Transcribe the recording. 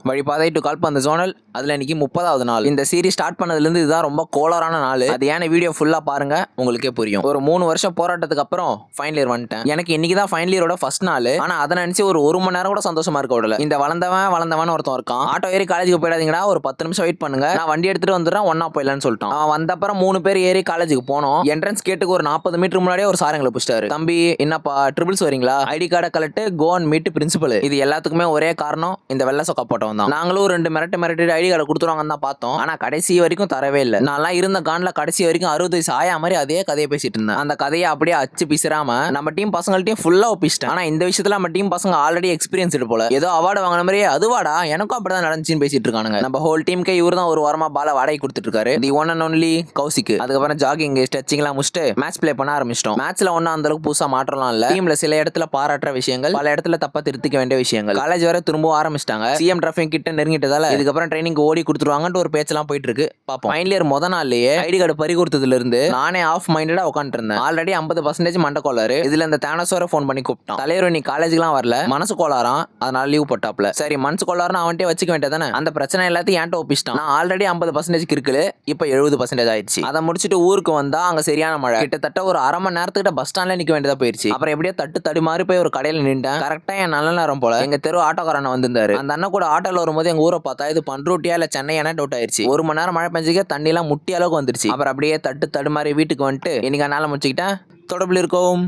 வழிபாதை to கால்பந்து zonal. அதில் இன்னைக்கு 30வது நாள். இந்த சீரிஸ் ஸ்டார்ட் பண்ணதுலேருந்து இதுதான் ரொம்ப கோளாறான நாள். அது ஏன்னா வீடியோ ஃபுல்லாக பாருங்க, உங்களுக்கே புரியும். ஒரு 3 வருஷம் போராட்டத்துக்கு அப்புறம் ஃபைனல் இயர் வந்துட்டேன். எனக்கு இன்னைக்கு தான் ஃபைனல் இயரோட ஃபர்ஸ்ட் நாள். ஆனால் அதை நினச்சி ஒரு மணி நேரம் கூட சந்தோஷமா இருக்க விடல. இந்த வளர்ந்தவன் ஒருத்தன் இருக்கான். ஆட்டோ ஏறி காலேஜுக்கு போயிடாதீங்கடா, ஒரு 10 நிமிஷம் வெயிட் பண்ணுங்க, நான் வண்டி எடுத்துட்டு வந்துடுறேன், ஒன்னா போயிடலான்னு சொல்லிட்டான். அவன் வந்த அப்புறம் 3 பேர் ஏறி காலேஜுக்கு போனோம். என்ட்ரன்ஸ் கேட்டுக்கு ஒரு 40 மீட்டர் முன்னாடியே ஒரு சாரங்களை பிடிச்சிட்டாரு. தம்பி என்னப்பா ட்ரிபிள்ஸ் வரீங்களா, ஐடி கார்டை collect, go and meet principal. இது எல்லாத்துக்குமே ஒரே காரணம், இந்த வெள்ளை சொக்கா போட்டவன் தான். நாங்களும் 2 மிரட்டி ஐடி கார்டு கொடுத்துருவாங்கன்னு தான் பார்த்தோம். ஆனா கடைசி வரைக்கும் தரவே இல்லை. நான்லாம் இருந்த கான்ல கடைசி வரைக்கும் 60 வயசு ஆயா மாதிரி அதே கதையை பேசிட்டு இருந்தேன். அந்த கதையை அப்படியே அச்சு பிசிராம நம்ம டீம் பசங்கள்ட்டையும் ஃபுல்லா ஒப்பிச்சிட்டேன். ஆனா இந்த விஷயத்துல நம்ம டீம் பசங்க ஆல்ரெடி எக்ஸ்பீரியன்ஸ்டு போல. ஏதோ அவார்டு வாங்கின மாதிரி அதுவாடா எனக்கும் அப்படிதான் நடந்துச்சுன்னு பேசிட்டு இருக்கானுங்க. நம்ம ஹோல் டீமுக்கே இவர் தான் ஒரு வாரமா பால வாடகை கொடுத்துட்டு இருக்காரு. தி ஒன் அண்ட் ஒன்லி கௌசிக்கு. அதுக்கப்புறம் ஜாகிங் ஸ்ட்ரெச்சிங்லாம் முடிச்சுட்டு மேட்ச் பிளே பண்ண ஆரம்பிச்சிட்டோம். மேட்ச்ல ஒன்னும் அந்த அளவுக்கு புதுசா மாற்றலாம் இல்ல. டீம்ல சில இடத்துல பாராட்டுற விஷயங்கள், பல இடத்துல தப்பா திருத்திக்க வேண்டிய விஷயங்கள். காலேஜ் வர திரும்ப ஆரம்பிச்சிட்டாங்க. சிஎம் டிராஃபிக் கிட்ட நெருங்கிட்டதால இதுக்கப்புறம் ட்ரைனிங் ஓடி கொடுத்துருவாங்கன்னு ஒரு பேச்செல்லாம் போயிட்டு இருக்கு. பாப்போம். ஃபைனல் இயர் முத நாள்லயே ஐடி கார்டு பறி கொடுத்ததுல இருந்து நானே ஆஃப் மைண்டடா உட்காந்துட்டு இருந்தேன். ஆல்ரெடி 50% மண்டை கோளாறு. இதுல இந்த தேனசோர போன் பண்ணி கூப்பிட்டான். தலைவர் நீ காலேஜ்க்குலாம் வரல, மனசு கோளாறாம், அதனால லீவ் போட்டாப்ல. சரி மனசு கோளாறுன்னு அவன்கிட்ட வச்சுக்க வேண்டியதானே. அந்த பிரச்சனை எல்லாத்தையும் ஏன்ட்ட ஒப்பிச்சிட்டான். நான் ஆல்ரெடி 50% இருக்குல்ல, இப்போ 70% ஆயிடுச்சு. அதை முடிச்சுட்டு ஊருக்கு வந்தா அங்க சரியான மழை. கிட்டத்தட்ட ஒரு அரை மணி நேரத்துக்கிட்ட பஸ் ஸ்டாண்ட்ல நிக்க வேண்டியதா போயிருச்சு. அப்புறம் எப்படியோ தடு மாறி போய் ஒரு கடையில நின்றேன். கரெக்டா என் நல்ல நேரம் போல எங்க தெரு ஆட்டோக்காரன் வந்திருந்தாரு. அந்த அண்ணன் கூட ஆட்டோல வரும்போது எங்க ஊரை பார்த்தா இது பண்ருட்டியா இல்ல சென்னையான டவுட் ஆயிருச்சு. 1 மணி நேரம் மழை பெஞ்சிக்க தண்ணி எல்லாம் முட்டி அளவுக்கு வந்துருச்சு. அப்புறம் அப்படியே தடு மாறி வீட்டுக்கு வந்துட்டு இன்னைக்கு நாளை முடிச்சுக்கிட்டேன். தொடர்பில் இருக்கோம்.